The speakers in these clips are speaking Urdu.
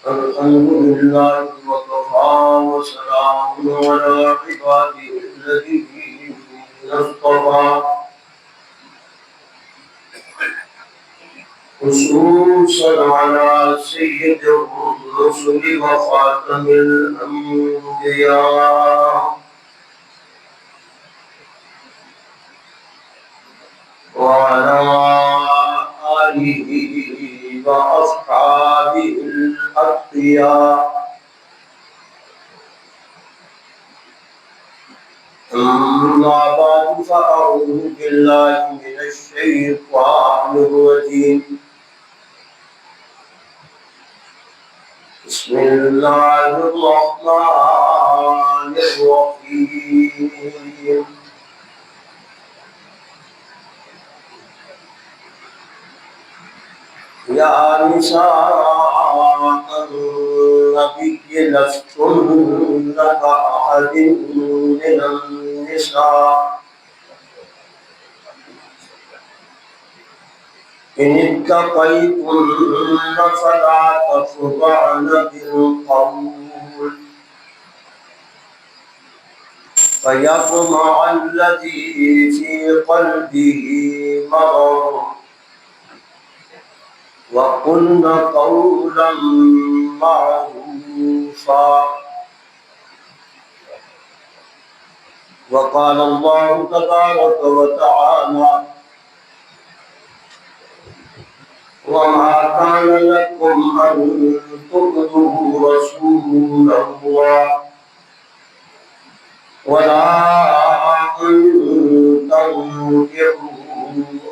الحمد لله وكفى وسلام على عباده الذين اصطفى خصوصا على سيد الرسل وخاتم الأنبياء وعلى آله وأصحابه الأتقياء أما بعد فأعوذ بالله من الشيطان الرجيم بسم الله الرحمن الرحيم يا نساء النبي لستن كأحد من النساء إن اتقيتن فلا تخضعن بالقول فيطمع الذي في قلبه مرض وقلن قولا معروفا وقال الله تبارك وتعالى وما كان لكم أن تؤذوا رسول الله ولا أن تنكحوا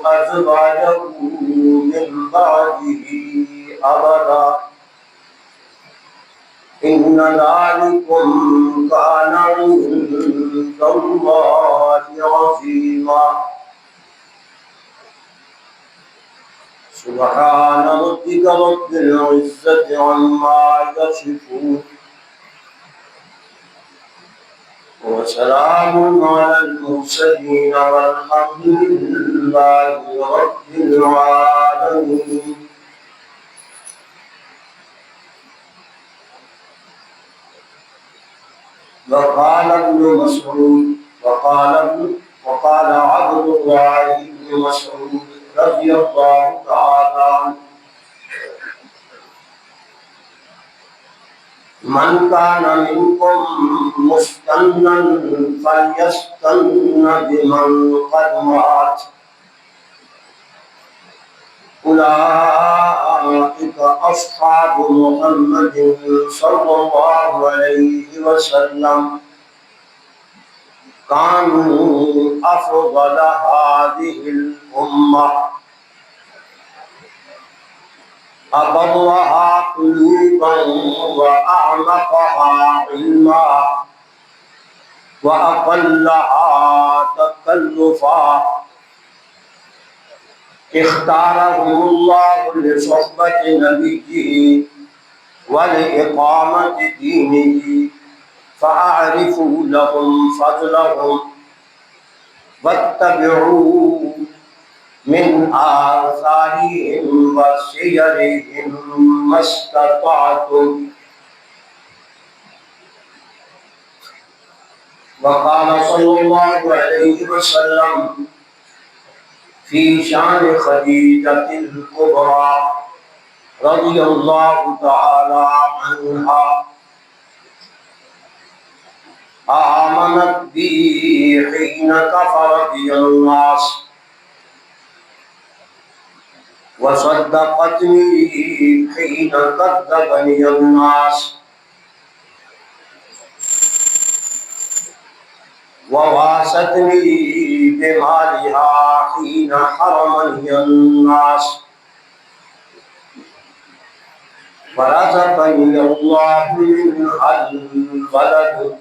أزواجه من بعده أبدا إن ذلكم كان عند الله عظيما سبحان ربك رب العزة عما يصفون وسلام على المرسلين والحمد لله رب العالمين وقال عبد الله بن مسعود رضي الله تعالى عنه من كان منكم مستنا فليستن بمن قد مات أولئك أصحاب محمد صلى الله عليه وسلم كانوا أفضل هذه الأمة أبرها قلوبا وأعمقها علما وأقلها تكلفا اختارهم الله لصحبة نبيه ولإقامة دينه فأعرفوا لهم فضلهم واتبعوا من آثارهم وسيرهم ما استطعتم وقال صلى الله عليه وسلم في شان خديجة الكبرى رضي الله تعالى عنها آمنت بي حين كفر بي الناس وصدقتني حين كذبني الناس وواستني بمالها حين حرمني الناس ورزقني الله منها الولد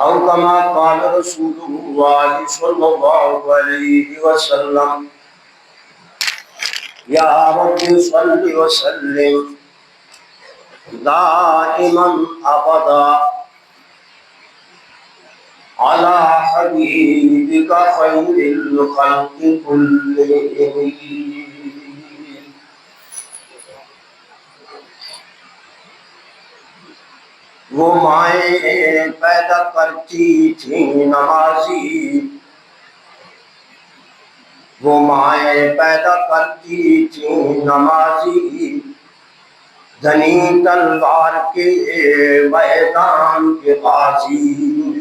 أو كما قال رسول الله صلى الله عليه وسلم يا رب صل وسلم دائما أبدا على حبيبك خير الخلق كلهم وہ مائیں پیدا کرتی تھیں نمازی، وہ مائیں پیدا کرتی تھیں نمازی، دھنی تلوار کے میدان کے غازی،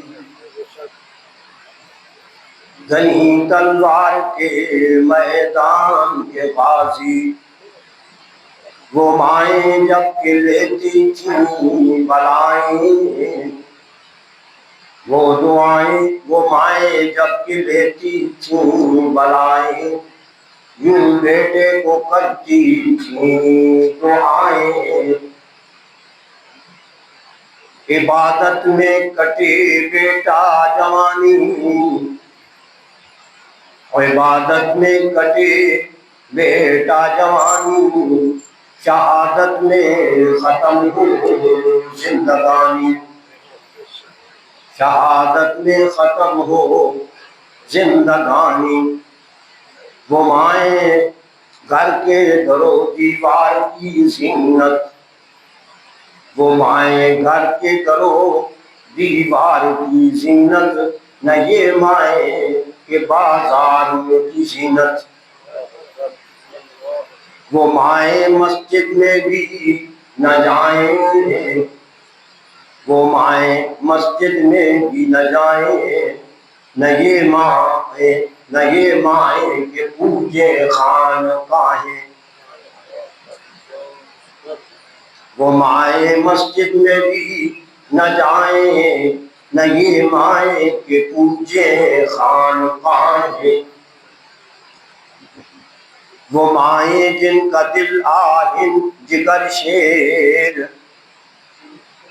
دھنی تلوار کے میدان کے غازی، وہ مائیں جب کہ لیتی تھیں بلائیں، وہ دعائیں، وہ مائیں جب کہ لیتی تھیں بلائیں، یوں بیٹے کو کرتی تھیں دعائیں، عبادت میں کٹے بیٹا جوانی، عبادت میں کٹے بیٹا جوانی، شہادت میں ختم ہو زندگانی، شہادت میں ختم ہو زندگانی، وہ مائیں گھر کے در و دیوار کی زینت، وہ مائیں گھر کے در و دیوار کی زینت، نہ یہ مائیں کہ بازار میں کی زینت، وہ مائیں مسجد میں بھی نہ جائیں، وہ مائیں مسجد میں بھی نہ جائیں، نہ یہ مائیں کہ پوجے خانقاہیں، وہ مائیں مسجد میں بھی نہ جائیں، نہ یہ مائیں کہ پوجے خانقاہیں، وہ مائیں جن کا دل آہن جگر شیر،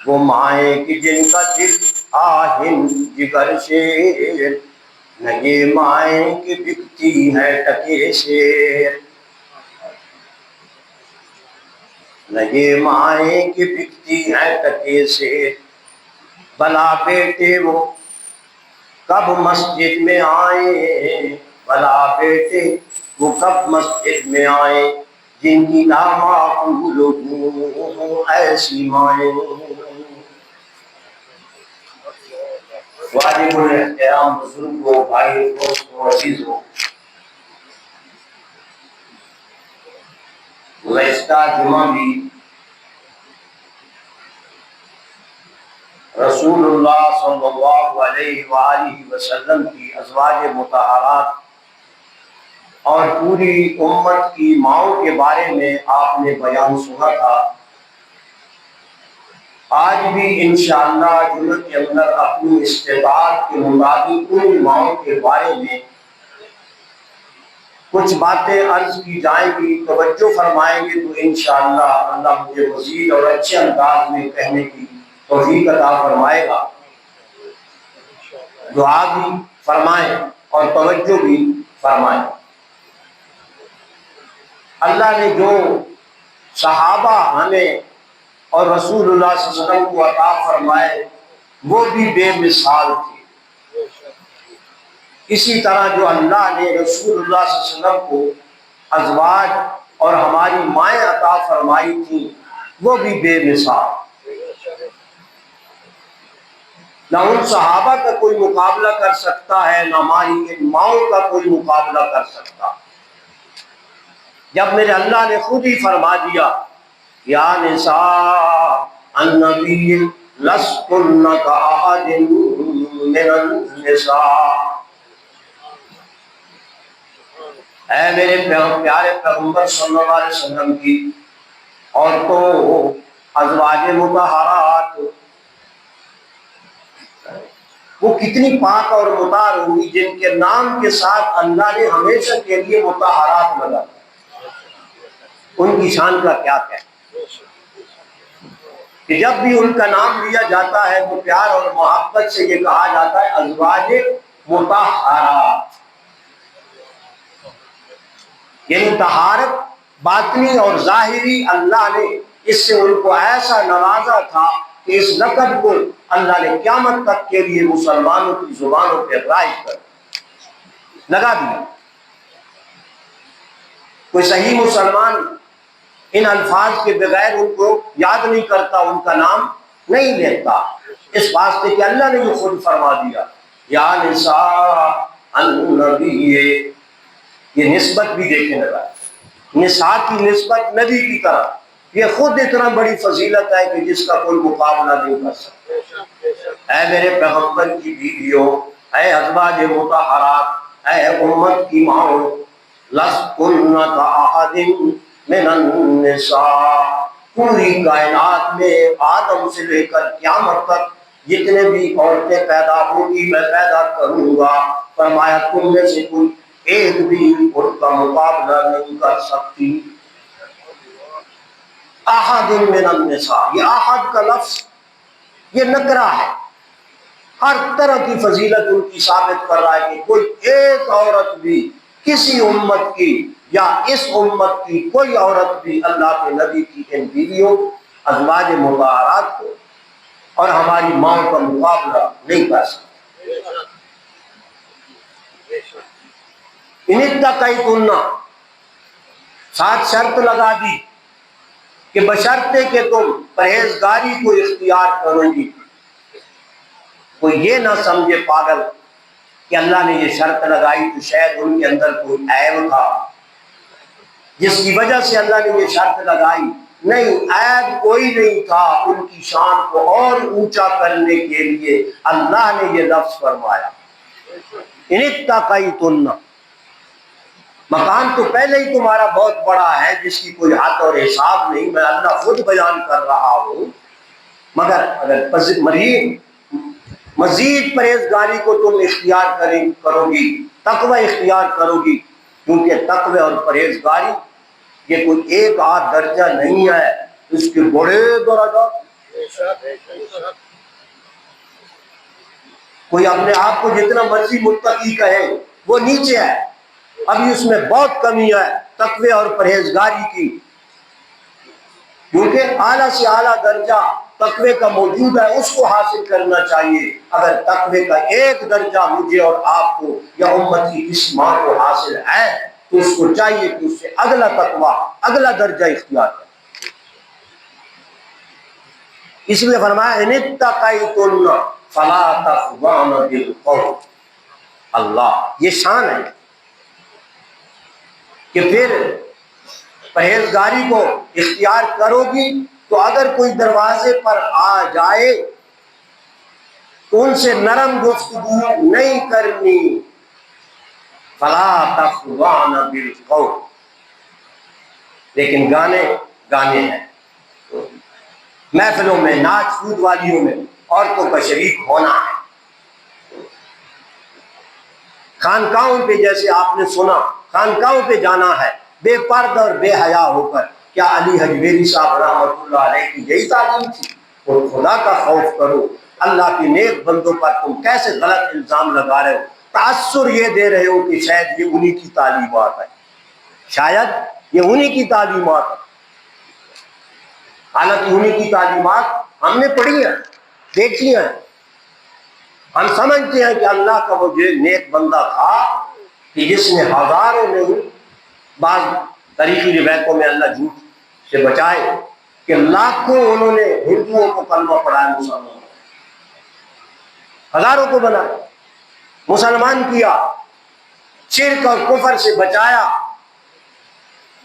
وہ مائیں کہ جن کا دل آہن جگر شیر، نہ یہ مائیں کہ بکتی ہے ٹکے شیر، نہ یہ مائیں کہ بکتی ہے ٹکے شیر، بھلا بیٹے وہ کب مسجد میں آئیں، بھلا بیٹے وہ کب مسجد میں آئیں، جن کی نامعقول ہوں ایسی مائیں، واجب الاحترام بزرگوں، بھائی دوستوں، عزیزوں، گزشتہ جمعہ بھی رسول اللہ صلی اللہ علیہ وآلہ وسلم کی ازواج مطہرات اور پوری امت کی ماؤں کے بارے میں آپ نے بیان سنا تھا۔ آج بھی انشاءاللہ جمعہ کے اندر اپنی استطاعت کے مطابق ان ماؤں کے بارے میں کچھ باتیں عرض کی جائیں گی، توجہ فرمائیں گے تو انشاءاللہ اللہ مجھے مزید اور اچھے انداز میں کہنے کی توفیق عطا فرمائے گا۔ دعا بھی فرمائیں اور توجہ بھی فرمائیں۔ اللہ نے جو صحابہ ہمیں اور رسول اللہ صلی اللہ علیہ وسلم کو عطا فرمائے وہ بھی بے مثال تھے، اسی طرح جو اللہ نے رسول اللہ صلی اللہ علیہ وسلم کو ازواج اور ہماری مائیں عطا فرمائی تھیں وہ بھی بے مثال، نہ ان صحابہ کا کوئی مقابلہ کر سکتا ہے، نہ ہماری ان ماؤں کا کوئی مقابلہ کر سکتا۔ جب میرے اللہ نے خود ہی فرما دیا یا نساء النبی لستن کاحد من النساء، اے میرے پیارے پیغمبر صلی اللہ علیہ وسلم کی عورتوں، ازواج مطہرات، وہ کتنی پاک اور مطہر ہوئی جن کے نام کے ساتھ اللہ نے ہمیشہ کے لیے مطہرات لگا، ان کی شان کا کیا کہنا کہ جب بھی ان کا نام لیا جاتا ہے تو پیار اور محبت سے یہ کہا جاتا ہے ازواج مطہرات، یعنی طہارت باطنی اور ظاہری اللہ نے اس سے ان کو ایسا نوازا تھا کہ اس لقب کو اللہ نے قیامت تک کے لیے مسلمانوں کی زبانوں پہ رائج کر لگا دیا۔ کوئی صحیح مسلمان ان الفاظ کے بغیر ان کو یاد نہیں کرتا، ان کا نام نہیں لیتا، اس واسطے کہ اللہ نے جو خود فرما دیا یا نساء النبی، یہ نسبت بھی دیکھنے لگا، نساء کی نسبت نبی کی طرف، یہ خود اتنا بڑی فضیلت ہے کہ جس کا کوئی مقابلہ نہیں کر سکتا۔ اے میرے پیغمبر کی بیویوں، اے ازواج مطہرات، اے امت کی ماؤں، لستن کاحد من النساء، پوری کائنات میں آدم سے لے کر قیامت تک جتنے بھی عورتیں پیدا ہوگی میں پیدا کروں گا، فرمایا تم میں سے کوئی ایک بھی ان کا مقابلہ نہیں کر سکتی۔ احد من النساء، یہ احد کا لفظ یہ نکرہ ہے، ہر طرح کی فضیلت ان کی ثابت کر رہا ہے کہ کوئی ایک عورت بھی کسی امت کی یا اس امت کی کوئی عورت بھی اللہ کے نبی کی ان بیویوں ازواج مطہرات کو اور ہماری ماں کا مقابلہ نہیں کر سکتی۔ ان اتقیتن، ساتھ شرط لگا دی کہ بشرطے کہ تم پرہیزگاری کو اختیار کرو گی۔ کوئی یہ نہ سمجھے پاگل کہ اللہ نے یہ شرط لگائی تو شاید ان کے اندر کوئی عیب تھا جس کی وجہ سے اللہ نے یہ شرط لگائی، نہیں، عیب کوئی نہیں تھا، ان کی شان کو اور اونچا کرنے کے لیے اللہ نے یہ لفظ فرمایا۔ ان اتقیتن، مقام تو پہلے ہی تمہارا بہت بڑا ہے جس کی کوئی حد اور حساب نہیں، میں اللہ خود بیان کر رہا ہوں، مگر اگر مزید پرہیزگاری کو تم اختیار کرو گی، تقوی اختیار کرو گی، کیونکہ تقوی اور پرہیزگاری یہ کوئی ایک آدھ درجہ نہیں ہے، اس کے بڑے درجات۔ کوئی اپنے آپ کو جتنا مرضی متقی کہے وہ نیچے ہے، ابھی اس میں بہت کمی ہے تقوی اور پرہیزگاری کی، کیونکہ اعلیٰ سے اعلیٰ درجہ تقوی کا موجود ہے، اس کو حاصل کرنا چاہیے۔ اگر تقوی کا ایک درجہ مجھے اور آپ کو یا امت کی اس ماں کو حاصل ہے تو اس کو چاہیے کہ اس سے اگلا تقوی، اگلا درجہ اختیار کرے۔ اس لیے فرمایا ان اتقیتن فلا تخضعن بالقول، اللہ یہ شان ہے کہ پھر پرہیزگاری کو اختیار کرو گی تو اگر کوئی دروازے پر آ جائے تو ان سے نرم گفتگو نہیں کرنی، فلا تخضعن بالقول، لیکن گانے ہیں، محفلوں میں، ناچ کود والیوں میں عورتوں کا شریک ہونا ہے، خانقاہوں پہ جیسے آپ نے سنا خانقاہوں پہ جانا ہے بے پردہ اور بے حیا ہو کر۔ کیا علی حجویری صاحب رحمۃ اللہ علیہ کی یہی تعلیم تھی؟ اور خدا کا خوف کرو، اللہ کے نیک بندوں پر تم کیسے غلط الزام لگا رہے ہو، تاثر یہ دے رہے ہو کہ شاید یہ انہی کی تعلیمات ہے، شاید یہ انہی کی تعلیمات ہے، حالانکہ انہی کی تعلیمات ہم نے پڑھی ہیں، دیکھی ہیں، ہم سمجھتے ہیں کہ اللہ کا وہ جو نیک بندہ تھا کہ جس نے ہزاروں نہیں، بعض تاریخی روایتوں میں اللہ جھوٹ سے بچائے کہ لاکھوں انہوں نے ہندوؤں کو کلمہ پڑھایا، مسلمان ہزاروں کو بنایا، مسلمان کیا، شرک اور کفر سے بچایا۔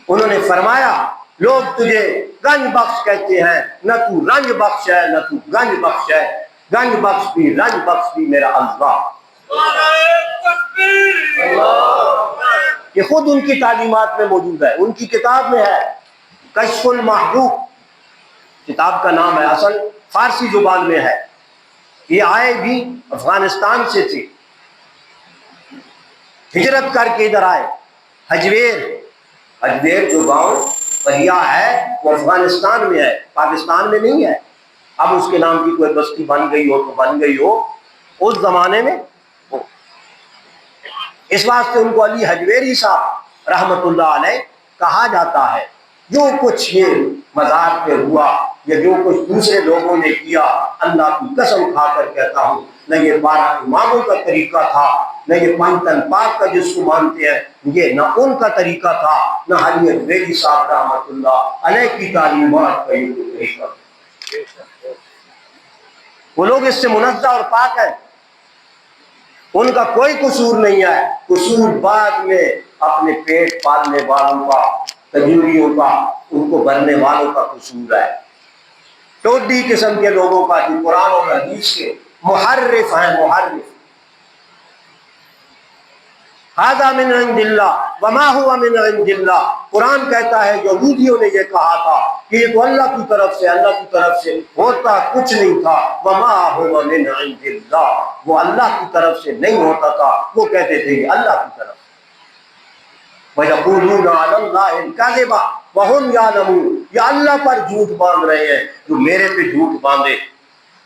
انہوں نے فرمایا لوگ تجھے گنج بخش کہتے ہیں، نہ تو رنج بخش ہے نہ تو گنج بخش ہے، گنج بخش بھی رنج بخش بھی میرا اللہ۔ یہ خود ان کی تعلیمات میں موجود ہے، ان کی کتاب میں ہے، کشف المحبوب کتاب کا نام ہے، اصل فارسی زبان میں ہے، یہ آئے بھی افغانستان سے تھے، ہجرت کر کے ادھر آئے، حجویر جو گاؤں بہیا ہے وہ افغانستان میں ہے، پاکستان میں نہیں ہے، اب اس کے نام کی کوئی بستی بن گئی ہو تو بن گئی ہو، اس زمانے میں ہو۔ اس واسطے ان کو علی حجویری صاحب رحمۃ اللہ علیہ کہا جاتا ہے۔ جو کچھ یہ مزار پہ ہوا یا جو کچھ دوسرے لوگوں نے کیا، اللہ کی قسم کھا کر کہتا ہوں، نہ یہ 12 اماموں کا طریقہ تھا، نہ یہ 5 تن پاک کا جس کو مانتے ہیں یہ نہ ان کا طریقہ تھا، نہ علی حجویری صاحب رحمۃ اللہ علیہ کی تعلیمات کا یہ طریقہ۔ وہ لوگ اس سے منزہ اور پاک ہیں، ان کا کوئی قصور نہیں ہے، قصور بعد میں اپنے پیٹ پالنے والوں کا، کھجوریوں کا، ان کو بھرنے والوں کا قصور ہے، ٹوڈی قسم کے لوگوں کا جو قرآن اور حدیث کے محرف ہیں، محرف۔ ھذا من عند اللہ وما هو من عند اللہ، قرآن کہتا ہے یہودیوں نے یہ کہا تھا کہ یہ تو اللہ کی طرف سے، اللہ کی طرف سے ہوتا کچھ نہیں تھا، وما هو من عند اللہ، وہ اللہ کی طرف سے نہیں ہوتا تھا، وہ کہتے تھے یہ اللہ کی طرف۔ وَيَقُولُونَ عَلَى اللَّهِ الْكَذِبَ وَهُمْ يَعْلَمُونَ، یہ اللہ پر جھوٹ باندھ رہے ہیں، جو میرے پہ جھوٹ باندھے،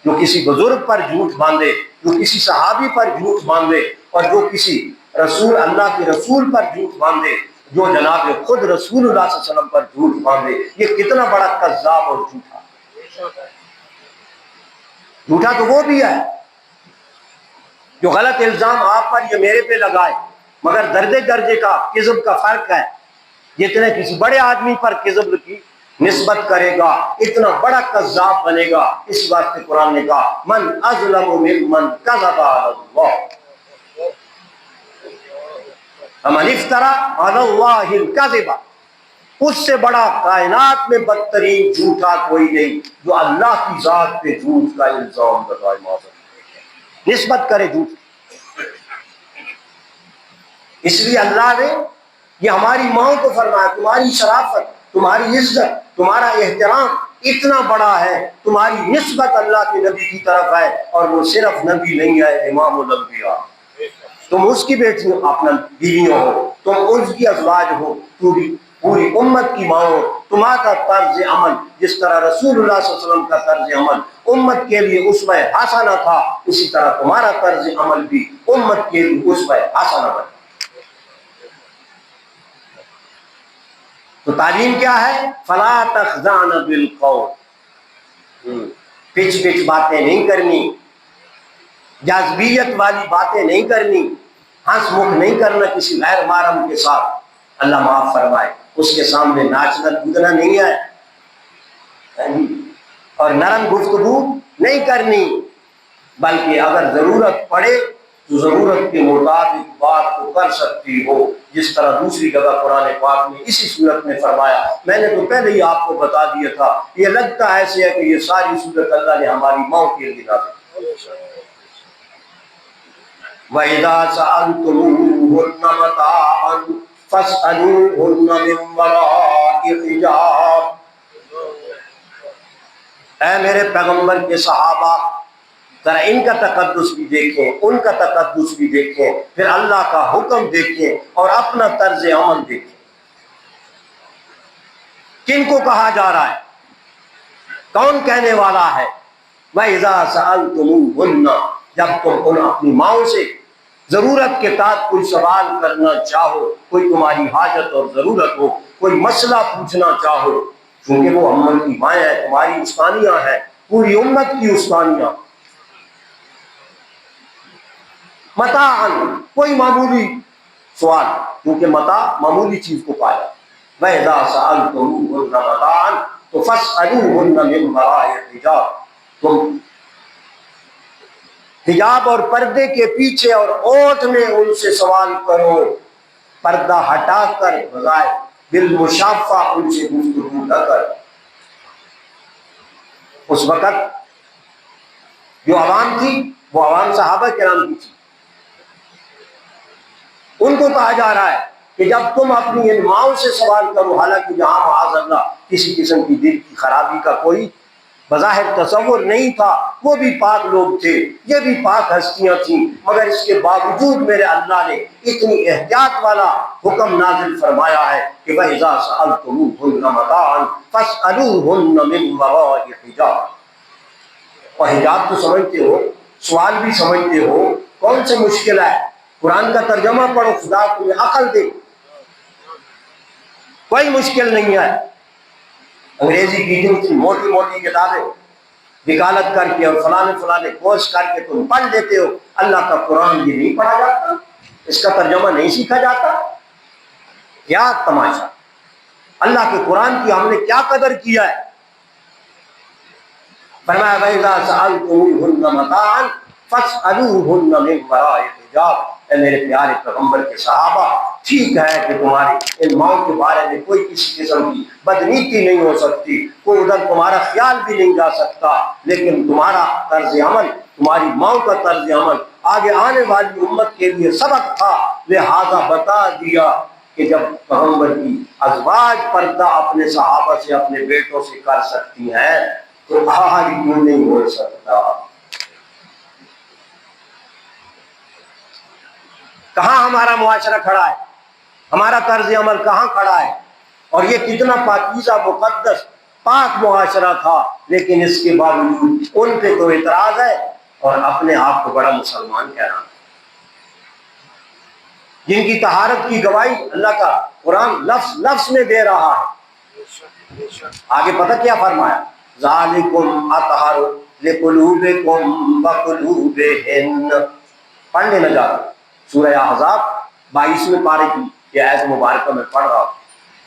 جو کسی بزرگ پر جھوٹ باندھے، جو کسی صحابی پر جھوٹ باندھے، اور جو کسی رسول، اللہ کے رسول پر جھوٹ باندھے، جو جناب خود رسول اللہ صلی اللہ علیہ وسلم پر جھوٹ باندھے، یہ کتنا بڑا کذاب اور جھوٹا۔ جھوٹا تو وہ بھی ہے جو غلط الزام آپ پر یا میرے پہ لگائے، مگر درجے درجے کا کذب کا فرق ہے۔ جتنے کسی بڑے آدمی پر کذب کی نسبت کرے گا اتنا بڑا کذاب بنے گا، اس واسطے قرآن نے کہا من اظلم ممن کذب علی اللہ، ومن افتری علی اللہ الکذب، اس سے بڑا کائنات میں بدترین جھوٹا کوئی نہیں جو اللہ کی ذات پہ جھوٹ کا الزام لگائے، معذرت نسبت کرے جھوٹ۔ اس لیے اللہ نے یہ ہماری ماؤں کو فرمایا تمہاری شرافت، تمہاری عزت، تمہارا احترام اتنا بڑا ہے، تمہاری نسبت اللہ کے نبی کی طرف ہے، اور وہ صرف نبی نہیں ہے، امام الانبیاء، تم اس کی بیٹی ہو، اپنا بیویوں ہو، تم اس کی ازواج ہو، پوری امت کی ماں ہو، تمہارا طرز عمل جس طرح رسول اللہ صلی اللہ علیہ وسلم کا طرز عمل امت کے لیے اسوہ حسنہ تھا، اسی طرح تمہارا طرز عمل بھی امت کے لیے اسوہ حسنہ بنا۔ تو تعلیم کیا ہے؟ فلا تخضعن بالقول، پچ پچ باتیں نہیں کرنی، جاذبیت والی باتیں نہیں کرنی، ہنس مکھ نہیں کرنا کسی غیر محرم کے ساتھ، اللہ معاف فرمائے، اس کے سامنے ناچنا کودنا نہیں ہے، اور نرم گفتگو نہیں کرنی، بلکہ اگر ضرورت پڑے تو ضرورت کے مطابق بات کو کر سکتی ہو، جس طرح دوسری جگہ قرآن پاک میں اسی صورت میں فرمایا، میں نے تو پہلے ہی آپ کو بتا دیا تھا، یہ لگتا ایسے ہے کہ یہ ساری صورت اللہ نے ہماری موت کے لیے نازل کی۔ وَإِذَا سَأَلْتُمُوهُنَّ مَتَاعًا فَاسْأَلُوهُنَّ مِنْ وَرَاءِ حِجَابٍ، اے میرے پیغمبر کے صحابہ، ذرا ان کا تقدس بھی دیکھیں، ان کا تقدس بھی دیکھیں، پھر اللہ کا حکم دیکھیں اور اپنا طرز عمل دیکھیں۔ کن کو کہا جا رہا ہے؟ کون کہنے والا ہے؟ وَإِذَا سَأَلْتُمُوهُنَّ، جب تم ان اپنی ماؤں سے ضرورت کے تحت کوئی سوال کرنا چاہو، کوئی تمہاری حاجت اور ضرورت ہو، کوئی مسئلہ پوچھنا چاہو، چونکہ وہ امن کی مائیں ہیں، تمہاری استانیاں ہیں، پوری امت کی استانیاں، متاعً، کوئی معمولی سوال، کیونکہ متاع معمولی چیز کو پایا، وَإِذَا سَأَلْتُمُوهُنَّ مَتَاعًا تو فَاسْأَلُوهُنَّ مِنْ وَرَاءِ حِجَابٍ، تم حجاب اور پردے کے پیچھے اور اوٹ میں ان سے سوال کرو، پردہ ہٹا کر، بغیر بالمشافہ ان سے گفتگو نہ کر۔ اس وقت جو عوام تھی وہ عوام صحابہ کرام کی تھی، ان کو کہا جا رہا ہے کہ جب تم اپنی ان ماؤں سے سوال کرو، حالانکہ جہاں معاذ اللہ کسی قسم کی دل کی خرابی کا کوئی بظاہر تصور نہیں تھا، وہ بھی پاک لوگ تھے، یہ بھی پاک ہستیاں تھیں، مگر اس کے باوجود میرے اللہ نے اتنی احتیاط والا حکم نازل فرمایا ہے کہ وَإِذَا سَأَلْتُمُوهُنَّ مَتَاعًا فَاسْأَلُوهُنَّ مِنْ وَرَاءِ حِجَابٍ۔ اور حجاب تو سمجھتے ہو، سوال بھی سمجھتے ہو، کون سے مشکل ہے؟ قرآن کا ترجمہ پڑھو، خدا تمہیں عقل دے، کوئی مشکل نہیں ہے۔ انگریزی کی جن موٹی موٹی کتابیں وکالت کر کے اور فلانے کورس کر کے تم پڑھ لیتے ہو، اللہ کا قرآن یہ نہیں پڑھا جاتا، اس کا ترجمہ نہیں سیکھا جاتا؟ کیا تماشا! اللہ کے قرآن کی ہم نے کیا قدر کیا ہے! فرمایا وَإِذَا سَأَلْتُمُوهُنَّ مَتَاعًا فَاسْأَلُوهُنَّ مِنْ وَرَاءِ حِجَابٍ۔ اے میرے پیارے پیغمبر کے صحابہ، ٹھیک ہے کہ تمہاری ان ماؤں کے بارے میں کوئی کسی قسم کی بدنیتی نہیں ہو سکتی، کوئی ادھر تمہارا خیال بھی نہیں جا سکتا، لیکن تمہارا طرز عمل، تمہاری ماؤں کا طرز عمل آگے آنے والی امت کے لیے سبق تھا، لہذا بتا دیا کہ جب پیغمبر کی ازواج پردہ اپنے صحابہ سے، اپنے بیٹوں سے کر سکتی ہیں تو آج کیوں نہیں ہو سکتا؟ کہاں ہمارا معاشرہ کھڑا ہے، ہمارا طرز عمل کہاں کھڑا ہے؟ اور یہ کتنا پاکیزہ مقدس پاک معاشرہ تھا، لیکن اس کے باوجود ان پہ تو اعتراض ہے اور اپنے آپ کو بڑا مسلمان کہنا، جن کی طہارت کی گواہی اللہ کا قرآن لفظ لفظ میں دے رہا ہے۔ آگے پتہ کیا فرمایا؟ ذالکم اطہر لقلوبکم وقلوبہن۔ پڑھ لینا جا رہا سورہ احزاب 22ویں پارے کی یہ آیت مبارکہ میں پڑھ رہا ہوں۔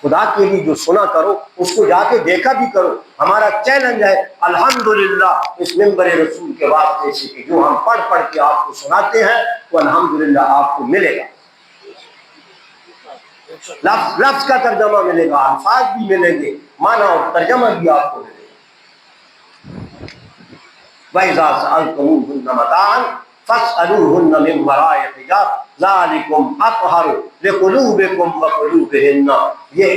خدا کے لیے جو سنا کرو اس کو جا کے دیکھا بھی کرو۔ ہمارا چیلنج ہے الحمدللہ اس منبر رسول کے واسطے سے کہ جو ہم پڑھ پڑھ کے آپ کو سناتے ہیں وہ الحمدللہ آپ کو ملے گا، لفظ لفظ کا ترجمہ ملے گا، الفاظ بھی ملیں گے، معنی اور ترجمہ بھی آپ کو ملے گا۔ وَإِذَا سَأَلْتُمُوهُنَّ مَتَاعًا فَاسْأَلُوهُنَّ مِنْ وَرَاءِ حِجَابٍ ذَلِكُمْ أَطْهَرُ لِقُلُوبِكُمْ وَقُلُوبِهِنَّ۔ یہ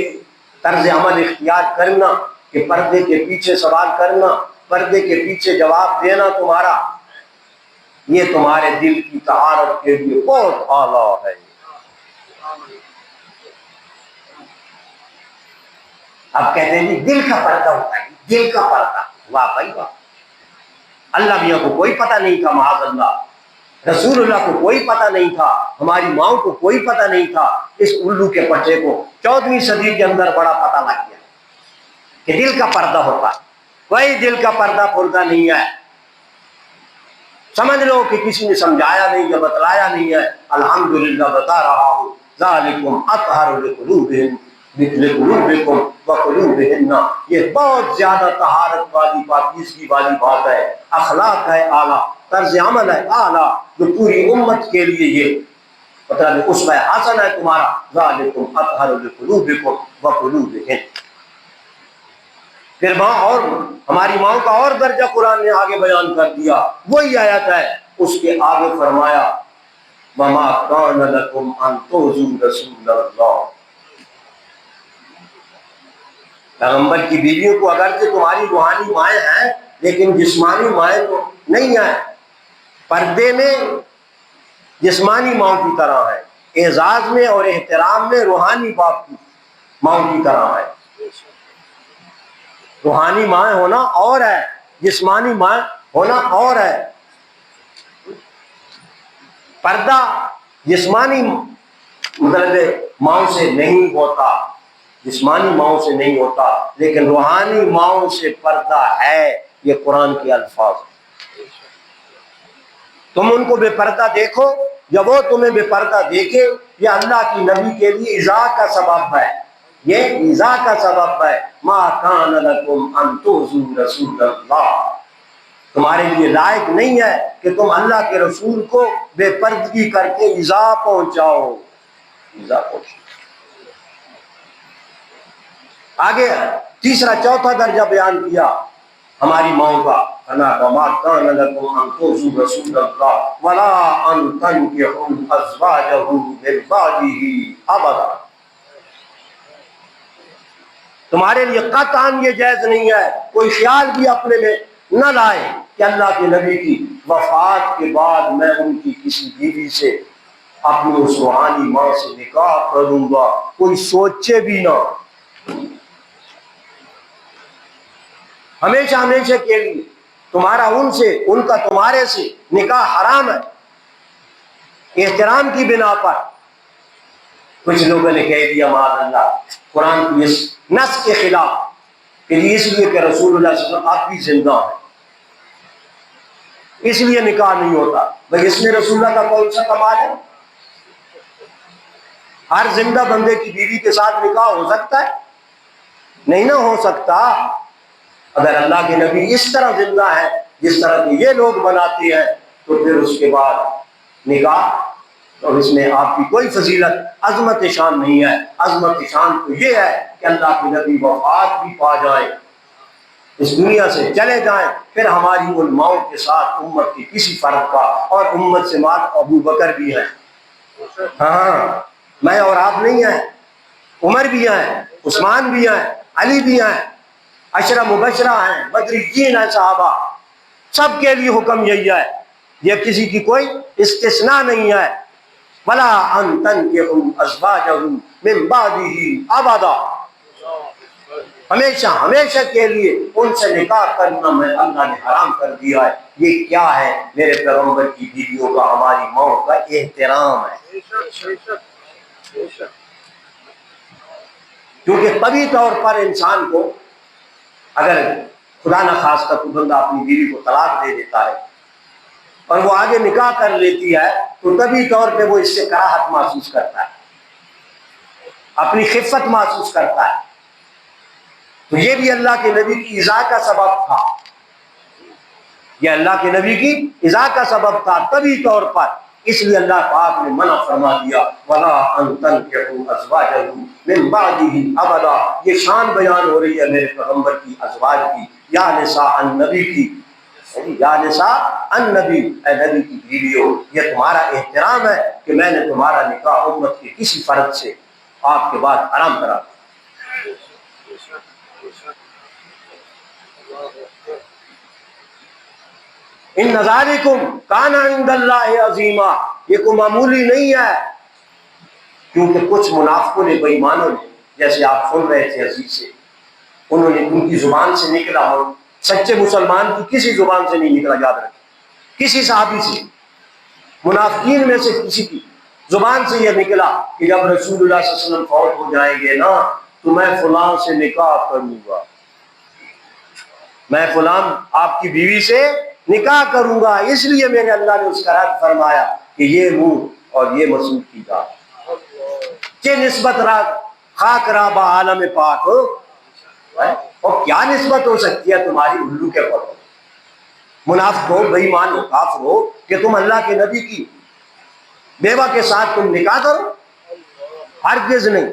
طرز عمل اختیار کرنا کہ پردے کے پیچھے سوال کرنا، پردے کے پیچھے جواب دینا تمہارا، یہ تمہارے دل کی طہارت کے لیے بہت اعلیٰ ہے۔ اب کہتے ہیں جی دل کا پردہ ہوتا ہے، دل کا پردہ، واہ بھائی واہ۔ اللہ میاں کو کوئی پتہ نہیں تھا، معاذ اللہ، رسول اللہ کو کوئی پتہ نہیں تھا، ہماری ماؤں کو کوئی پتہ نہیں تھا، اس الو کے پٹے کو 14ویں صدی کے اندر بڑا پتہ لگ گیا کہ دل کا پردہ ہوتا ہے۔ کوئی دل کا پردہ پردہ نہیں ہے، سمجھ لو کہ کسی نے سمجھایا نہیں یا بتلایا نہیں ہے، الحمدللہ بتا رہا ہوں۔ ذالکم اطہر لقلوبہم لقلوبکم وقلوبہن، یہ بہت زیادہ طہارت والی پاکیزگی والی بات ہے، اخلاق ہے اعلیٰ، طرز عمل ہے اعلیٰ، جو پوری امت کے لیے یہ مطلب اسوہ حسن ہے تمہارا۔ ذالکم اطہر لقلوبکم وقلوبہن۔ پھر ماں اور ہماری ماں کا اور درجہ قرآن نے آگے بیان کر دیا، وہی آیت ہے، اس کے آگے فرمایا وَمَا كَانَ لَكُمْ أَن تُؤْذُوا رَسُولَ اللَّهِ۔ پیغمبر کی بیویوں کو اگرچہ تمہاری روحانی مائیں ہیں لیکن جسمانی مائیں تو نہیں ہیں، پردے میں جسمانی ماں کی طرح ہے، اعزاز میں اور احترام میں روحانی باپ کی ماں کی طرح ہے۔ روحانی ماں ہونا اور ہے، جسمانی ماں ہونا اور ہے۔ پردہ جسمانی مطلب ماں سے نہیں ہوتا، جسمانی ماں سے نہیں ہوتا، لیکن روحانی ماں سے پردہ ہے، یہ قرآن کے الفاظ ہیں۔ تم ان کو بے پردہ دیکھو یا وہ تمہیں بے پردہ دیکھے، یہ اللہ کی نبی کے لیے ایذا کا سبب ہے، یہ ایذا کا سبب ہے۔ ما کان لکم ان تؤذوا رسول اللہ، تمہارے لیے لائق نہیں ہے کہ تم اللہ کے رسول کو بے پردگی کر کے ایذا پہنچاؤ، ایذا پہنچاؤ۔ آگے تیسرا چوتھا درجہ بیان کیا ہماری ماؤں کا، وَمَا كَانَ لَكُمْ أَن تُؤْذُوا رَسُولَ اللَّهِ وَلَا أَن تَنكِحُوا أَزْوَاجَهُ مِن بَعْدِهِ أَبَدًا۔ تمہارے لیے قطعاً یہ جائز نہیں ہے، کوئی خیال بھی اپنے میں نہ لائے کہ اللہ کے نبی کی وفات کے بعد میں ان کی کسی بیوی سے، اپنی اس روحانی ماں سے نکاح کروں گا، کوئی سوچے بھی نہ۔ ہمیشہ ہمیشہ کے لیے تمہارا ان سے، ان کا تمہارے سے نکاح حرام ہے، احترام کی بنا پر۔ کچھ لوگوں نے کہہ دیا معاذ اللہ قرآن کی اس نص کے خلاف کہ اس لیے کہ رسول اللہ صلی اللہ علیہ وسلم آپ بھی زندہ ہیں اس لیے نکاح نہیں ہوتا۔ بھائی اس میں رسول اللہ کا کون سا کمال ہے؟ ہر زندہ بندے کی بیوی کے ساتھ نکاح ہو سکتا ہے؟ نہیں نہ ہو سکتا۔ اگر اللہ کے نبی اس طرح زندہ ہے جس طرح کہ یہ لوگ بناتے ہیں تو پھر اس کے بعد نکاح اور اس میں آپ کی کوئی فضیلت عظمت شان نہیں ہے۔ عظمت شان تو یہ ہے کہ اللہ کے نبی وفات بھی پا جائیں، اس دنیا سے چلے جائیں، پھر ہماری ان ماؤں کے ساتھ امت کی کسی فرد کا، اور امت سے مات ابو بکر بھی ہیں، ہاں میں اور آپ نہیں ہیں، عمر بھی ہیں، عثمان بھی ہیں، علی بھی ہیں، عشرہ مبشرہ ہیں، بدریین ہیں صحابہ، سب کے لیے حکم یہی ہے، یہ کسی کی کوئی استثناء نہیں ہے۔ وَلَا أَن تَنكِحُوا أَزْوَاجَهُ مِن بَعْدِهِ أَبَدًا، ہمیشہ ہمیشہ کے لیے ان سے نکاح کرنا میں اللہ نے حرام کر دیا ہے۔ یہ کیا ہے؟ میرے پیغمبر کی بیویوں کا، ہماری ماؤں کا احترام ہے، کیونکہ طبی طور پر انسان کو اگر خدا نخواستہ کوئی بندہ اپنی بیوی کو طلاق دے دیتا ہے اور وہ آگے نکاح کر لیتی ہے تو طبی طور پہ وہ اس سے کراہت محسوس کرتا ہے، اپنی خفت محسوس کرتا ہے، تو یہ بھی اللہ کے نبی کی ایذا کا سبب تھا، یہ اللہ کے نبی کی ایذا کا سبب تھا طبی طور پر، اس لیے اللہ پاک نے منع فرما دیا وَلَا أَن تَنكِحُوا أَزْوَاجَهُ مِن بَعْدِهِ أَبَدًا۔ یہ شان بیان ہو رہی ہے میرے پیغمبر کی ازواج کی، یا نساء النبی کی، یا نساء النبی، اے نبی کی بیویوں، یہ تمہارا احترام ہے کہ میں نے تمہارا نکاح امت کے کسی فرد سے آپ کے بعد حرام کرا۔ ان ذالکم کان عند اللہ عظیما، یہ کوئی معمولی نہیں ہے، کیونکہ کچھ منافقوں نے، بے ایمانوں نے، جیسے آپ سن رہے تھے عزیز سے، انہوں نے ان کی زبان سے نکلا ہو، سچے مسلمان کی کسی زبان سے نہیں نکلا، یاد رکھیں، کسی صحابی سے، منافقین میں سے کسی کی زبان سے یہ نکلا کہ جب رسول اللہ صلی اللہ علیہ وسلم فوت ہو جائیں گے نا تو میں فلاں سے نکاح کروں گا، میں فلاں آپ کی بیوی سے نکاح کروں گا، اس لیے میرے اللہ نے اس کا رد فرمایا کہ یہ منہ اور یہ مسعود کی ذات کہ نسبت را خاک رابا عالم پاک ہو، اور کیا نسبت ہو سکتی ہے تمہاری الو کے پر، منافق ہو، بے ایمان ہو، کافر ہو، کہ تم اللہ کے نبی کی بیوہ کے ساتھ تم نکاح کرو؟ ہرگز نہیں۔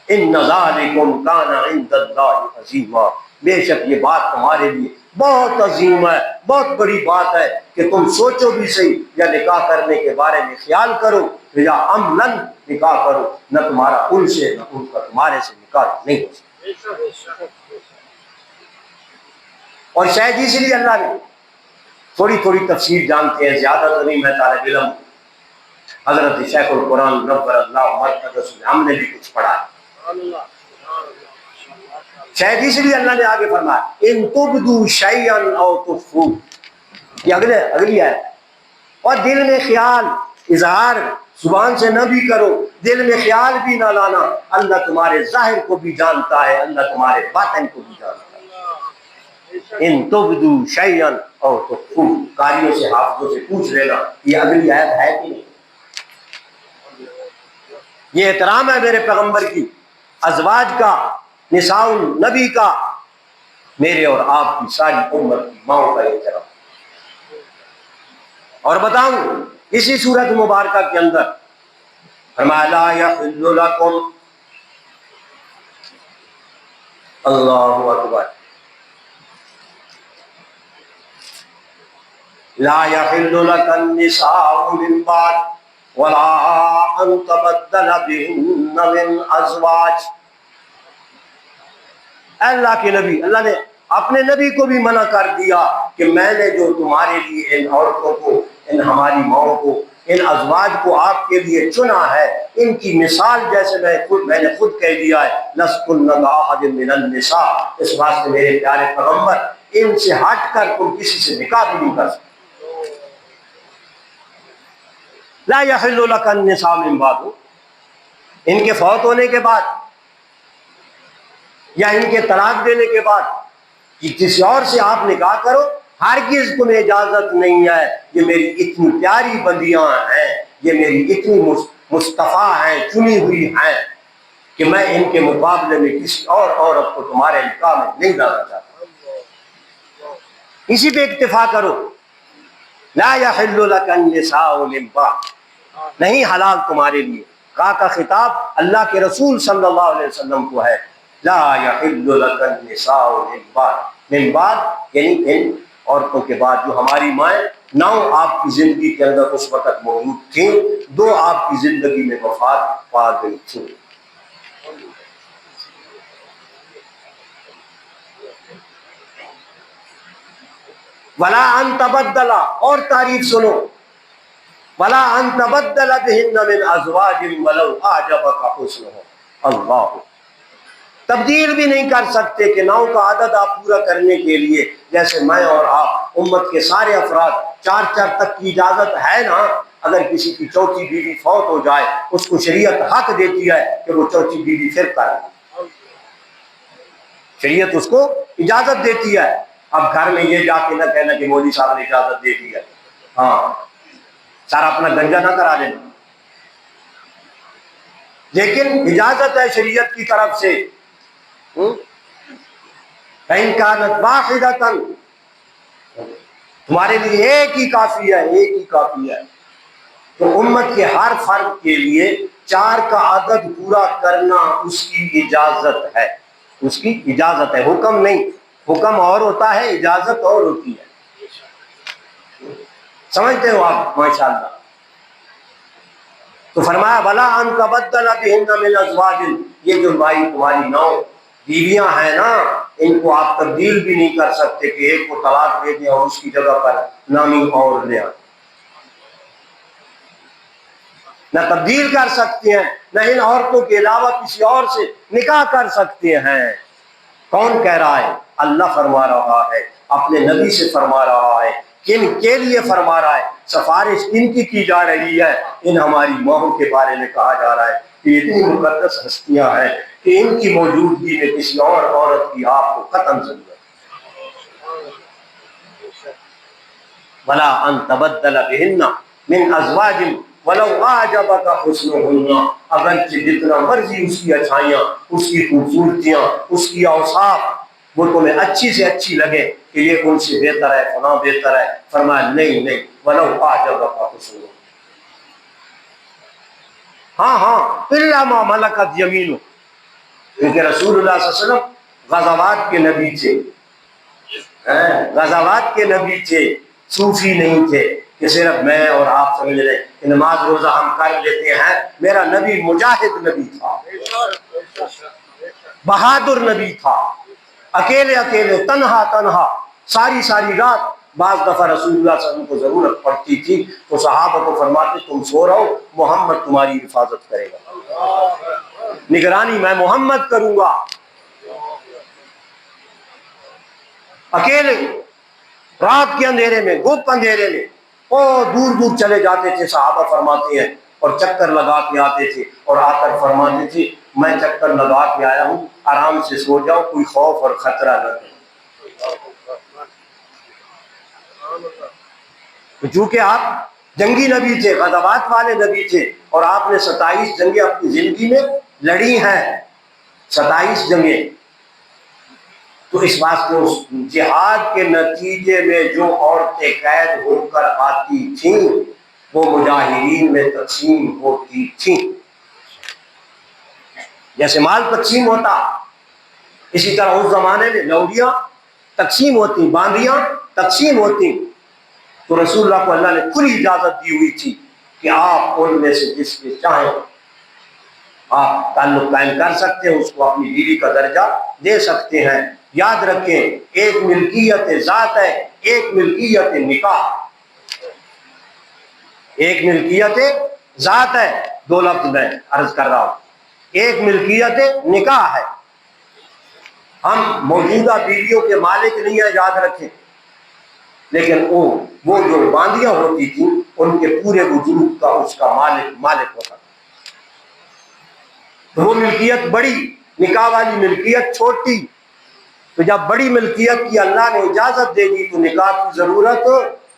ان ذالکم کان عند اللہ عظیما، بے شک یہ بات تمہارے لیے بہت عظیم ہے، بہت بڑی بات ہے کہ تم سوچو بھی صحیح، یا نکاح کرنے کے بارے میں خیال کرو یا عملاً نکاح کرو، نہ تمہارا ان سے نہ ان کا تمہارے سے نکاح نہیں ہو سکتا۔ اور شاید اسی لیے اللہ نے تھوڑی تھوڑی تفسیر جانتے ہیں، زیادہ تو نہیں، میں طالب علم حضرت شیخ القرآن نور اللہ مرکز، ہم نے بھی کچھ پڑھا ہے، شاید اس لیے اللہ نے آگے فرمایا ان تبدو شیئا او تخفوہ، یہ اگلی ہے، اور دل میں خیال اظہار زبان سے نہ بھی کرو، دل میں خیال بھی نہ لانا، اللہ تمہارے ظاہر کو بھی جانتا ہے، اللہ تمہارے باطن کو بھی جانتا ہے۔ ان تبدو شیئا او تخفوہ، قاریوں سے، حافظوں سے پوچھ لینا یہ اگلی آیت ہے کہ نہیں؟ یہ احترام ہے میرے پیغمبر کی ازواج کا، نساء النبی کا، میرے اور آپ کی ساری امت کی ماؤں کا احترام۔ اور بتاؤں اسی سورت مبارکہ کے اندر فرمایا لا یحل لکم، اللہ اکبر، لا یحل لک النساء من بعد ولا ان تبدل بهن من ازواج۔ اللہ کے نبی، اللہ نے اپنے نبی کو بھی منع کر دیا کہ میں نے جو تمہارے لیے ان عورتوں کو، ان ہماری ماؤں کو، ان ازواج کو آپ کے لیے چنا ہے، ان کی مثال جیسے میں نے خود کہہ دیا ہے لستن کاحد من النساء، اس واسطے میرے پیارے پیغمبر ان سے ہٹ کر تم کسی سے نکاح بھی نہیں کر سکتے۔ لا یحل لک النساء من بعد، ان کے فوت ہونے کے بعد یا ان کے طلاق دینے کے بعد کہ کسی اور سے آپ نکاح کرو، ہرگز تمہیں اجازت نہیں ہے، یہ میری اتنی پیاری بندیاں ہیں، یہ میری اتنی مصطفیٰ ہیں، چنی ہوئی ہیں کہ میں ان کے مقابلے میں کسی اور عورت کو تمہارے نکاح میں نہیں لانا چاہتا۔ اسی پہ اکتفا کرو. لا یحل لک النساء من بعد، نہیں حلال تمہارے لیے. کا خطاب اللہ کے رسول صلی اللہ علیہ وسلم کو ہے. لا یحل لک النساء من بعد، من بعد یعنی ان عورتوں کے بعد جو ہماری مائیں 9 آپ کی زندگی کے اندر اس وقت موجود تھیں، 2 آپ کی زندگی میں وفات پا گئی تھیں. ولا ان تبدل، اور تعریف سنو، ولا ان تبدل بهن من ازواج ولو اعجبك حسنهم. اللہ، تبدیل بھی نہیں کر سکتے کہ 9 کا عدد آپ پورا کرنے کے لیے جیسے میں اور آپ امت کے سارے افراد 4 تک کی اجازت ہے نا. اگر کسی کی چوتھی بیوی فوت ہو جائے اس کو شریعت حق دیتی ہے کہ وہ چوتھی بیوی پھر کرے، شریعت اس کو اجازت دیتی ہے. اب گھر میں یہ جا کے نہ کہنا کہ مولوی صاحب نے اجازت دے دی ہے، ہاں سارا اپنا گنجا نہ کرا دینا. لیکن اجازت ہے شریعت کی طرف سے. فَإِن كَانَتْ وَاحِدَةً، تمہارے لیے ایک ہی کافی ہے، ایک ہی کافی ہے. تو امت کے ہر فرد کے لیے 4 کا عدد پورا کرنا اس کی اجازت ہے، اس کی اجازت ہے، حکم نہیں. حکم اور ہوتا ہے، اجازت اور ہوتی ہے. سمجھتے ہو آپ؟ ماشاءاللہ. تو فرمایا بلا ان تبدل بهن من ازواج، یہ جو بھائی تمہاری 9 بیویاں ہیں نا، ان کو آپ تبدیل بھی نہیں کر سکتے کہ ایک کو طلاق دے دیں اور اس کی جگہ پر نامی اور لے آئیں. نہ تبدیل کر سکتے ہیں، نہ ان عورتوں کے علاوہ کسی اور سے نکاح کر سکتے ہیں. کون کہہ رہا ہے؟ اللہ فرما رہا ہے، اپنے نبی سے فرما رہا ہے. کن کے لیے فرما رہا ہے؟ سفارش کن کی جا رہی ہے؟ ان ہماری ماؤں کے بارے میں کہا جا رہا ہے کہ اتنی مقدس ہستیاں ہیں کہ ان کی موجودگی میں کسی اور عورت کی آپ کو قطعاً ضرورت. ولا ان تبدل بهن من ازواج ولو اعجبك حسنهن، اگرچہ جتنا مرضی اس کی اچھائیاں، اس کی خوبصورتیاں، اس کی اوصاف وہ تمہیں اچھی سے اچھی لگے کہ یہ ان سے بہتر ہے، فلاں بہتر ہے. فرمایا نہیں نہیں، ولو اعجبك حسنهن، ہاں الا ما ملکت یمینک، کیونکہ رسول اللہ صلی اللہ علیہ وسلم غزوات کے نبی تھے، غزوات کے نبی تھے، صوفی نہیں تھے کہ صرف میں اور آپ سمجھ لیں کہ نماز روزہ ہم کر لیتے ہیں. میرا نبی مجاہد نبی تھا، بہادر نبی تھا، اکیلے اکیلے تنہا تنہا ساری رات. بعض دفعہ رسول اللہ صلی اللہ علیہ وسلم کو ضرورت پڑتی تھی تو صحابہ کو فرماتے تم سو رہو، محمد تمہاری حفاظت کرے گا، نگرانی میں محمد کروں گا. اکیلے رات کے اندھیرے میں، گپ اندھیرے میں، اور دور دور چلے جاتے تھے. صحابہ فرماتے ہیں اور چکر لگا کے آتے تھے اور آ کر فرماتے تھے میں چکر لگا کے آیا ہوں، آرام سے سو جاؤ، کوئی خوف اور خطرہ نہ ہو. چونکہ آپ جنگی نبی تھے، غزوات والے نبی تھے، اور آپ نے 27 جنگیں اپنی زندگی میں لڑی ہیں، 27 جنگیں. تو اس واسطے اس جہاد کے نتیجے میں جو عورتیں قید ہو کر آتی تھیں وہ مجاہدین میں تقسیم ہوتی تھیں. جیسے مال تقسیم ہوتا، اسی طرح اس زمانے میں لوڈیاں تقسیم ہوتی، باندیاں تقسیم ہوتی. تو رسول اللہ کو اللہ نے کھلی اجازت دی ہوئی تھی کہ آپ ان میں سے جس کے چاہیں آپ تعلق قائم کر سکتے ہیں، اس کو اپنی بیوی کا درجہ دے سکتے ہیں. یاد رکھیں ایک ملکیت ذات ہے، ایک ملکیت نکاح. ایک ملکیت ذات ہے، 2 لفظ میں عرض کر رہا ہوں، ایک ملکیت نکاح ہے. ہم موجودہ بیویوں کے مالک نہیں ہیں، یاد رکھیں، لیکن وہ جو باندیاں ہوتی تھیں ان کے پورے وجود کا اس کا مالک ہوتا تھا. وہ ملکیت بڑی، نکاح والی ملکیت چھوٹی. تو جب بڑی ملکیت کی اللہ نے اجازت دے دی تو نکاح کی ضرورت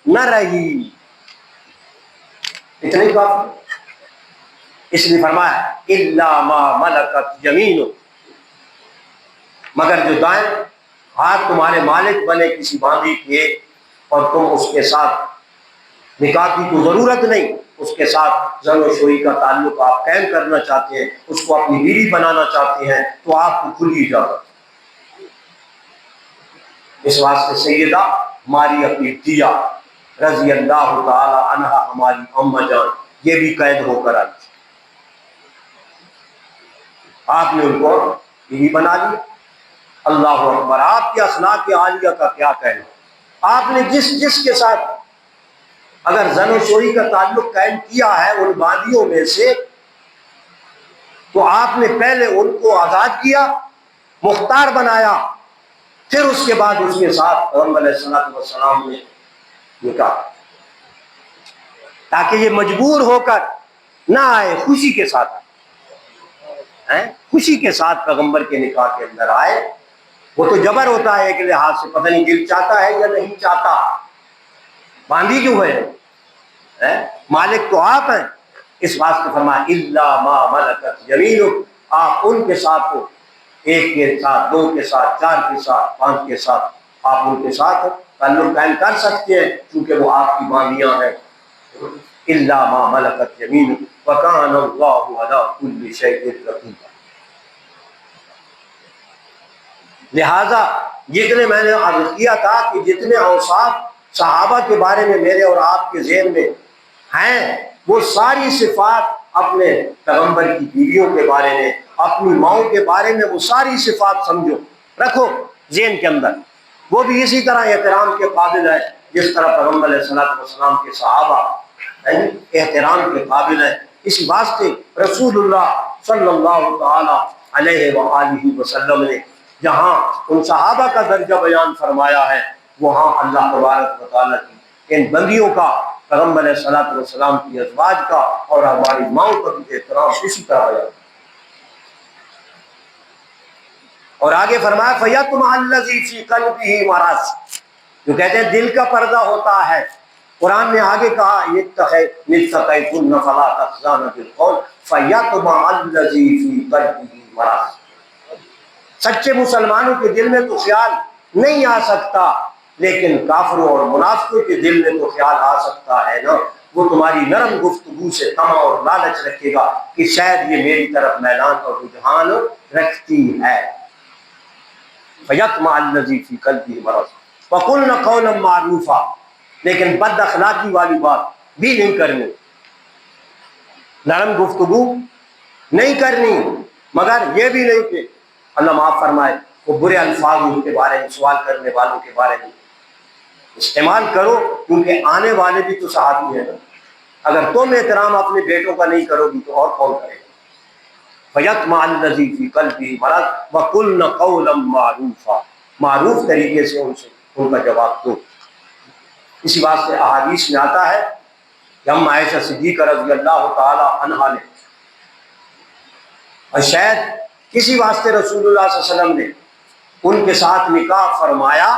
نہ رہی. اتنی کافی. اس لیے فرمایا الا ما ملکت یمینک، مگر جو دائیں ہاتھ تمہارے مالک بنے کسی باندھی کے اور تم اس کے ساتھ نکاح کی تو ضرورت نہیں، اس کے ساتھ زن و شوئی کا تعلق آپ قائم کرنا چاہتے ہیں، اس کو اپنی بیوی بنانا چاہتے ہیں، تو آپ کو کھلی اجازت۔ اس واسطے سیدہ ماریہ قبطیہ رضی اللہ تعالی عنہا ہماری اماں جان یہ بھی قید ہو کر آئی، آپ نے ان کو بیوی بنا لی۔ اللہ اکبر، آپ کے اخلاق عالیہ کا کیا کہنا، آپ نے جس جس کے ساتھ اگر زن و شوئی کا تعلق قائم کیا ہے ان باندیوں میں سے، تو آپ نے پہلے ان کو آزاد کیا، مختار بنایا، پھر اس کے بعد اس کے ساتھ پیغمبر علیہ الصلوۃ والسلام نے نکاح، تاکہ یہ مجبور ہو کر نہ آئے، خوشی کے ساتھ آئے، خوشی کے ساتھ پیغمبر کے نکاح کے اندر آئے۔ وہ تو جبر ہوتا ہے ایک لحاظ سے، پتہ نہیں دل چاہتا ہے یا نہیں چاہتا، باندھی کیوں ہے، مالک تو آپ ہیں۔ اس واسطے فرمایا الا ما ملکت یمینک، آپ ان کے ساتھ ہو، ایک کے ساتھ، دو کے ساتھ، چار کے ساتھ، پانچ کے ساتھ، آپ ان کے ساتھ تعلق قائم کر سکتے ہیں کیونکہ وہ آپ کی باندیاں ہیں۔ الا ما ملکت یمینک وکان اللہ علی کل شیء رقیبا۔ لہذا جتنے میں نے عرض کیا تھا کہ جتنے اوصاف صحابہ کے بارے میں میرے اور آپ کے ذہن میں ہیں، وہ ساری صفات اپنے پیغمبر کی بیویوں کے بارے میں، اپنی ماؤں کے بارے میں، وہ ساری صفات سمجھو، رکھو ذہن کے اندر۔ وہ بھی اسی طرح احترام کے قابل ہے جس طرح پیغمبر علیہ الصلوۃ والسلام کے صحابہ احترام کے قابل ہیں۔ اس واسطے رسول اللہ صلی اللہ تعالی علیہ وآلہ وسلم نے جہاں ان صحابہ کا درجہ بیان فرمایا ہے، وہاں اللہ تبارک و تعالیٰ کی ان بندیوں کا، پیغمبر علیہ الصلوۃ والسلام کی ازواج کا اور ہماری ماؤں کا بھی احترام اسی طرح بیان۔ اور آگے فرمایا فَيَطْمَعَ الَّذِي فِي قَلْبِهِ مَرَضٌ، جو کہتے ہیں دل کا پردہ ہوتا ہے۔ قرآن نے آگے کہا اتقیتن فلا تخضعن بالقول فَيَطْمَعَ الَّذِي فِي قَلْبِهِ مَرَضٌ۔ سچے مسلمانوں کے دل میں تو خیال نہیں آ سکتا، لیکن کافروں اور منافقوں کے دل میں تو خیال آ سکتا ہے نا۔ وہ تمہاری نرم گفتگو سے طمع اور لالچ رکھے گا کہ شاید یہ میری طرف میلان اور رجحان رکھتی ہے۔ فَيَطْمَعَ الَّذِي فِي قَلْبِهِ مَرَضٌ وَقُلْنَ قَوْلًا مَّعْرُوفًا، لیکن بد اخلاقی والی بات بھی نہیں کرنی، نرم گفتگو نہیں کرنی، مگر یہ بھی نہیں کہ اللہ معاف فرمائے وہ برے الفاظ ان کے بارے میں، سوال کرنے والوں کے بارے میں استعمال کرو، کیونکہ آنے والے بھی تو صحابی ہیں نا۔ اگر تم احترام اپنے بیٹوں کا نہیں کرو گی تو اور کون کرے گا؟ فَيَطْمَعَ الَّذِي فِي قَلْبِهِ مَرَضٌ وَقُلْنَ قَوْلًا مَّعْرُوفًا، معروف طریقے سے ان کا جواب دو۔ اسی واسطے احادیث میں آتا ہے کہ ہم عائشہ صدیقہ رضی اللہ تعالی عنہا نے، اور شاید کسی واسطے رسول اللہ صلی اللہ علیہ وسلم نے ان کے ساتھ نکاح فرمایا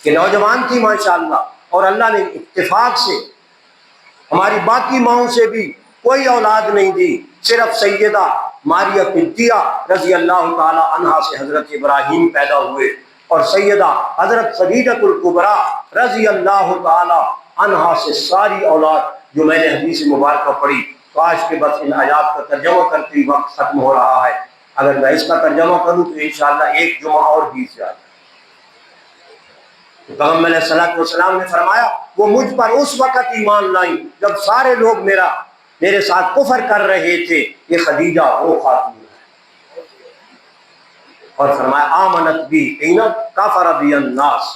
کہ نوجوان تھی ماشاءاللہ، اور اللہ نے اتفاق سے ہماری باقی ماؤں سے بھی کوئی اولاد نہیں دی، صرف سیدہ ماریہ قبطیہ رضی اللہ تعالی عنہا سے حضرت ابراہیم پیدا ہوئے، اور سیدہ حضرت خدیجہ الکبریٰ رضی اللہ تعالی عنہا سے ساری اولاد جو میں نے حدیث مبارکہ پڑھی۔ کاش کہ بس ان آیات کا ترجمہ کرتے ہی وقت ختم ہو رہا ہے، اگر میں اس کا ترجمہ کروں تو انشاءاللہ ایک جمعہ اور بیت جائے۔ پیغمبر علیہ الصلوۃ والسلام نے فرمایا وہ مجھ پر اس وقت ایمان لائیں جب سارے لوگ میرے ساتھ کفر کر رہے تھے، یہ خدیجہ وہ خاتون ہے۔ اور فرمایا آمنت بی حین کفر بی الناس،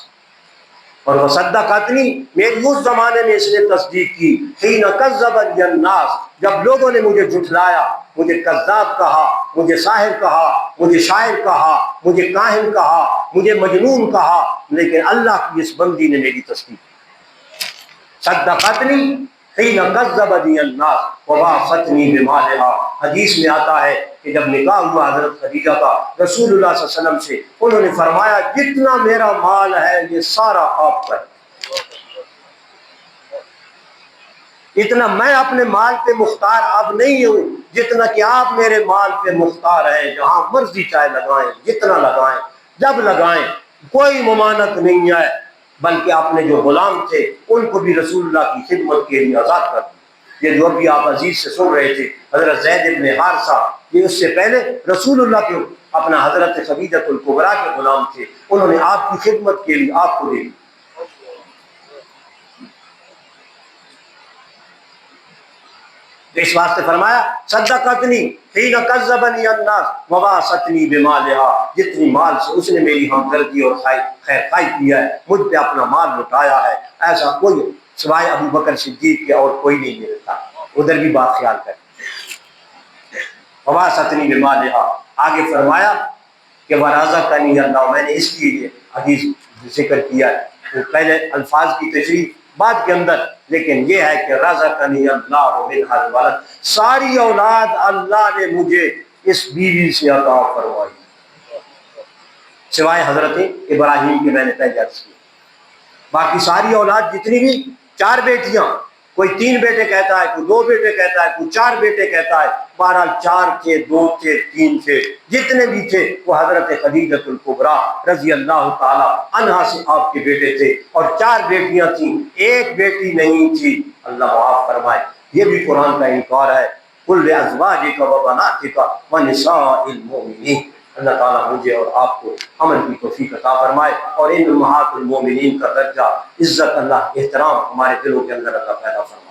اور وصدقتنی، میری اس زمانے میں اس نے تصدیق کی، حین کذبنی الناس، جب لوگوں نے مجھے جھٹلایا، مجھے کذاب کہا، مجھے ساحر کہا، مجھے شاعر کہا، مجھے کاہن کہا، مجھے مجنون کہا، لیکن اللہ کی اس بندی نے میری تصدیق کی۔ صدقتنی حین کذبنی الناس ووافتنی بمالہا، حدیث میں آتا ہے کہ جب نکاح ہوا حضرت خدیجہ کا رسول اللہ صلی اللہ علیہ وسلم سے، انہوں نے فرمایا جتنا میرا مال ہے یہ سارا آپ کا ہے، اتنا میں اپنے مال پہ مختار اب نہیں ہوں جتنا کہ آپ میرے مال پہ مختار ہیں، جہاں مرضی چاہے لگائیں، جتنا لگائیں، جب لگائیں، کوئی ممانعت نہیں ہے۔ بلکہ اپنے جو غلام تھے ان کو بھی رسول اللہ کی خدمت کے لیے آزاد کر دیا۔ یہ جو ابھی آپ عزیز سے سن رہے تھے حضرت زید بن حارثہ، یہ اس سے پہلے رسول اللہ کے اپنا حضرت خدیجہ الکبریٰ کے غلام تھے، انہوں نے آپ کی خدمت کے لیے آپ کو دے دیا۔ تو اس واسطے فرمایا صدقتنی حین کذبنی الناس وواستنی بمالها، جتنی مال سے اس نے میری ہمدردی اور خیر خواہی کیا ہے، مجھ پہ اپنا مال لٹایا ہے، ایسا کوئی سوائے ابو بکر صدیق کے اور کوئی نہیں ملتا۔ ادھر بھی بات خیال کریں، وواستنی بمالها، آگے فرمایا کہ ورزقنی اللہ، میں نے اس لیے یہ حدیث ذکر کیا ہے، پہلے الفاظ کی تشریح بعد کے اندر، لیکن یہ ہے کہ رزقنی اللہ من الولد، ساری اولاد اللہ نے مجھے اس بیوی سے عطا فرمائی، سوائے حضرت ابراہیم کے میں نے پہلے عرض کیا۔ باقی ساری اولاد جتنی بھی، 4 بیٹیاں، کوئی 3 بیٹے کہتا ہے، کوئی 2 بیٹے کہتا ہے، کوئی 4 بیٹے کہتا ہے، بہرحال 4 تھے، 2 تھے، 3 تھے، جتنے بھی تھے وہ حضرت خدیجہ الکبریٰ رضی اللہ تعالی عنہا سے آپ کے بیٹے تھے، اور 4 بیٹیاں تھیں، 1 بیٹی نہیں تھی، اللہ معاف فرمائے۔ یہ بھی قرآن کا انکار ہے، قل لازواجک وبناتک ونساء المؤمنین۔ اللہ تعالیٰ مجھے اور آپ کو عمل کی توفیق عطا فرمائے، اور ان امہات المومنین کا درجہ، عزت، اللہ احترام ہمارے دلوں کے اندر اللہ پیدا فرمائے۔